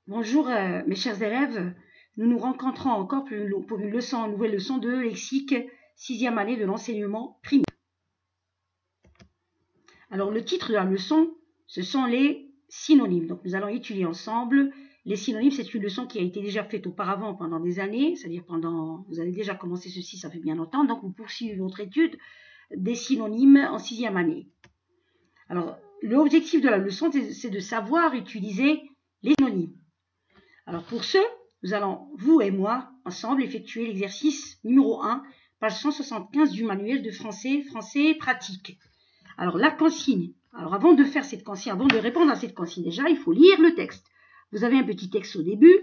Bonjour mes chers élèves, nous nous rencontrons encore pour une nouvelle leçon de lexique 6e année de l'enseignement primaire. Alors le titre de la leçon, ce sont les synonymes. Donc nous allons étudier ensemble les synonymes. C'est une leçon qui a été déjà faite auparavant pendant des années, c'est-à-dire vous avez déjà commencé ceci, ça fait bien longtemps, donc vous poursuivez votre étude des synonymes en 6e année. Alors l'objectif de la leçon, c'est de savoir utiliser les synonymes. Alors pour ce, nous allons, vous et moi, ensemble, effectuer l'exercice numéro 1, page 175 du manuel de français pratique. Alors la consigne, alors avant de faire cette consigne, avant de répondre à cette consigne déjà, il faut lire le texte. Vous avez un petit texte au début,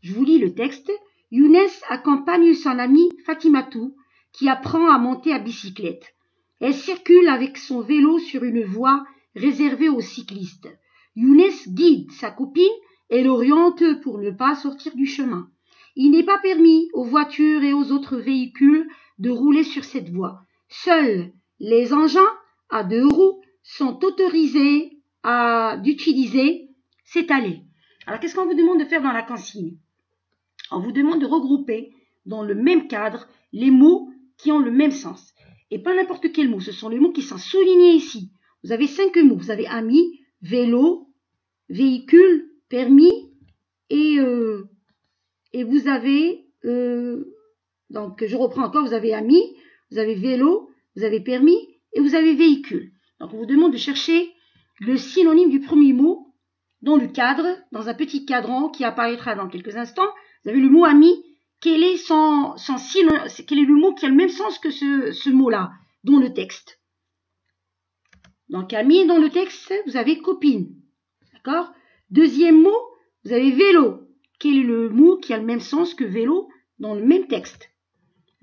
je vous lis le texte. Younes accompagne son amie Fatimatou qui apprend à monter à bicyclette. Elle circule avec son vélo sur une voie réservée aux cyclistes. Younes guide sa copine et l'oriente pour ne pas sortir du chemin. Il n'est pas permis aux voitures et aux autres véhicules de rouler sur cette voie. Seuls les engins à 2 roues sont autorisés d'utiliser cette allée. Alors, qu'est-ce qu'on vous demande de faire dans la consigne? On vous demande de regrouper dans le même cadre les mots qui ont le même sens. Et pas n'importe quel mot, ce sont les mots qui sont soulignés ici. Vous avez 5 mots. Vous avez ami, vélo, véhicule, permis et vous avez, donc je reprends encore, vous avez ami, vous avez vélo, vous avez permis et vous avez véhicule. Donc on vous demande de chercher le synonyme du premier mot dans le cadre, dans un petit cadran qui apparaîtra dans quelques instants. Vous avez le mot ami. Quel est quel est le mot qui a le même sens que ce mot-là dans le texte? Donc ami, dans le texte, vous avez copine. D'accord? Deuxième mot, vous avez vélo. Quel est le mot qui a le même sens que vélo dans le même texte?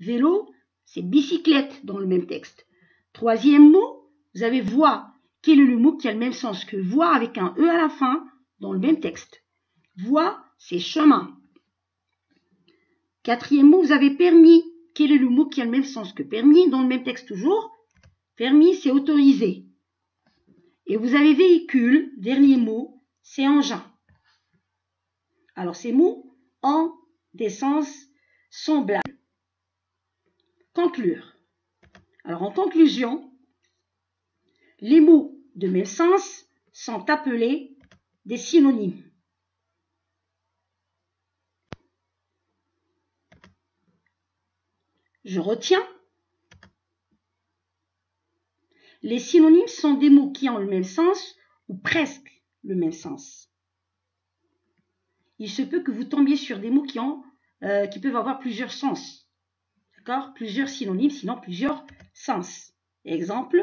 Vélo, c'est bicyclette dans le même texte. Troisième mot, vous avez voie. Quel est le mot qui a le même sens que voie avec un E à la fin dans le même texte? Voie, c'est chemin. Quatrième mot, vous avez permis. Quel est le mot qui a le même sens que permis dans le même texte toujours? Permis, c'est autorisé. Et vous avez véhicule, dernier mot, c'est engin. Alors ces mots ont des sens semblables. Conclure. Alors en conclusion, les mots de même sens sont appelés des synonymes. Je retiens. Les synonymes sont des mots qui ont le même sens ou presque le même sens. Il se peut que vous tombiez sur des mots qui peuvent avoir plusieurs sens. D'accord? Plusieurs synonymes, sinon plusieurs sens. Exemple,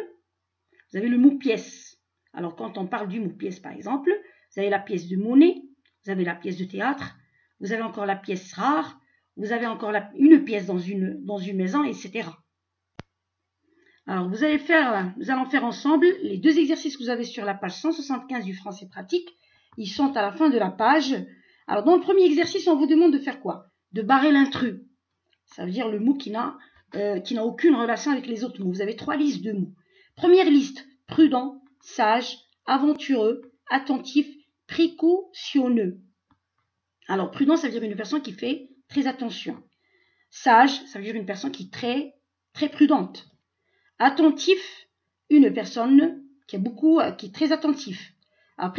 vous avez le mot pièce. Alors quand on parle du mot pièce par exemple, vous avez la pièce de monnaie, vous avez la pièce de théâtre, vous avez encore la pièce rare, vous avez encore une pièce dans une maison, etc. Alors nous allons faire ensemble les 2 exercices que vous avez sur la page 175 du français pratique. Ils sont à la fin de la page. Alors dans le premier exercice, on vous demande de faire quoi? De barrer l'intrus. Ça veut dire le mot qui n'a aucune relation avec les autres mots. Vous avez 3 listes de mots. Première liste, prudent, sage, aventureux, attentif, précautionneux. Alors prudent, ça veut dire une personne qui fait très attention. Sage, ça veut dire une personne qui est très, très prudente. Attentif, une personne qui est très attentive. Alors,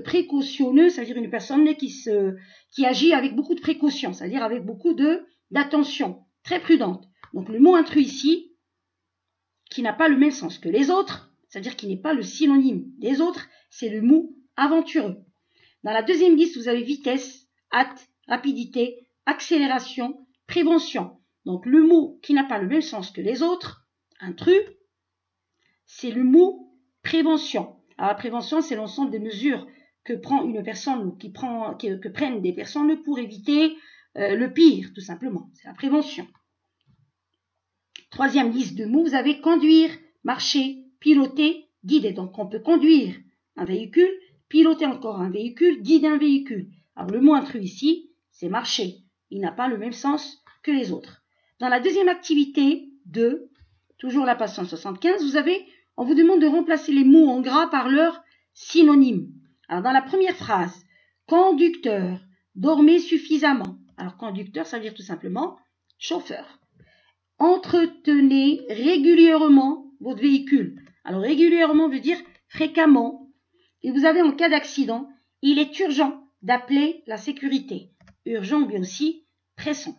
précautionneux, ça veut dire une personne qui agit avec beaucoup de précaution, c'est-à-dire avec beaucoup d'attention, très prudente. Donc le mot intrus ici, qui n'a pas le même sens que les autres, c'est-à-dire qui n'est pas le synonyme des autres, c'est le mot aventureux. Dans la deuxième liste, vous avez vitesse, hâte, rapidité, accélération, prévention. Donc le mot qui n'a pas le même sens que les autres, intrus, c'est le mot prévention. Alors la prévention, c'est l'ensemble des mesures que prend une personne ou que prennent des personnes pour éviter le pire, tout simplement. C'est la prévention. Troisième liste de mots, vous avez conduire, marcher, piloter, guider. Donc on peut conduire un véhicule, piloter encore un véhicule, guider un véhicule. Alors le mot intrus ici, c'est marcher. Il n'a pas le même sens que les autres. Dans la deuxième activité 2, toujours la page 175, on vous demande de remplacer les mots en gras par leur synonyme. Alors dans la première phrase, conducteur, Dormez suffisamment. Alors, conducteur, ça veut dire tout simplement chauffeur. Entretenez régulièrement votre véhicule. Alors, régulièrement veut dire fréquemment. Et vous avez en cas d'accident, il est urgent d'appeler la sécurité. Urgent, bien aussi, pressant.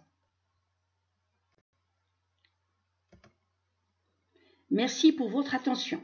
Merci pour votre attention.